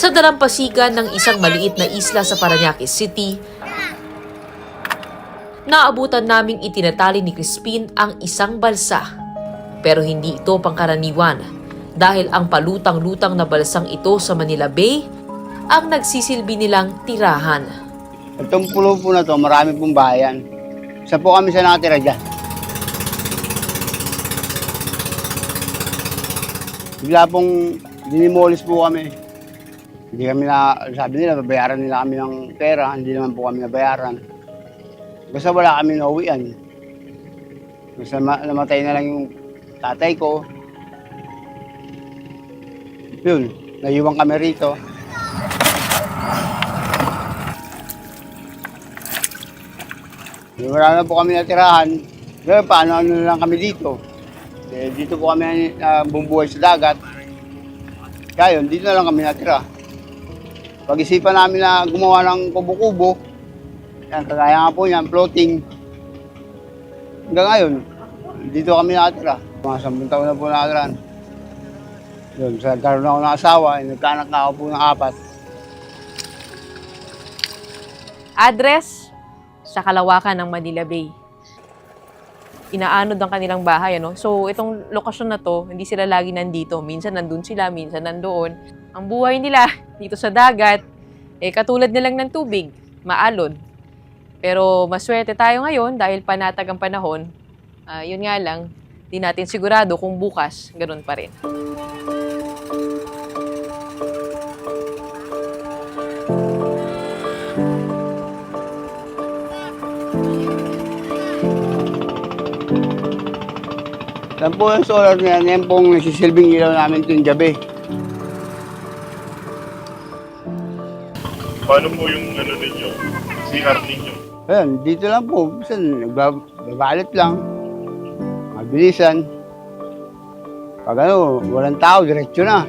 Sa dalampasigan ng isang maliit na isla sa Parañaque City, naabutan naming itinatali ni Crispin ang isang balsa. Pero hindi ito pangkaraniwan dahil ang palutang-lutang na balsang ito sa Manila Bay ang nagsisilbi nilang tirahan. Itong pulo po na to, marami pong bayan. Isa po kami sa nakatira dyan. Bigla pong dinimolis po kami. Hindi kami sabi nila, babayaran nila kami ng pera, hindi naman po kami nabayaran. Basta wala kami nauwian. Basta namatay na lang yung tatay ko. Yun, naiwan kami rito. Wala na po kami natirahan. Pero paano na lang kami dito? Dito po kami bumubuhay sa dagat. Kaya yun, dito na lang kami natira. Pag-isipan namin na gumawa ng kubo-kubo, yan, kagaya nga po yan, floating. Hanggang ngayon, dito kami nakatira. Mga 10 taon na po nakatiran. Yun, sa karoon ako ng asawa, nagkaanak na ako po ng 4. Address sa kalawakan ng Manila Bay. Inaanod ang kanilang bahay, ano? So, itong lokasyon na to, hindi sila lagi nandito. Minsan nandun sila, minsan nandoon. Ang buhay nila dito sa dagat, katulad na lang ng tubig, maalon. Pero maswerte tayo ngayon dahil panatag ang panahon. Yun nga lang, di natin sigurado kung bukas, ganun pa rin. Yan po yung solar na yan, yan pong nagsisilbing ilaw namin tuwing gabi. Paano po yung ano ninyo, CR ninyo? Ayan, dito lang po. Minsan, nagbabalit lang. Mabilisan. Pag ano, walang tao, diretso na.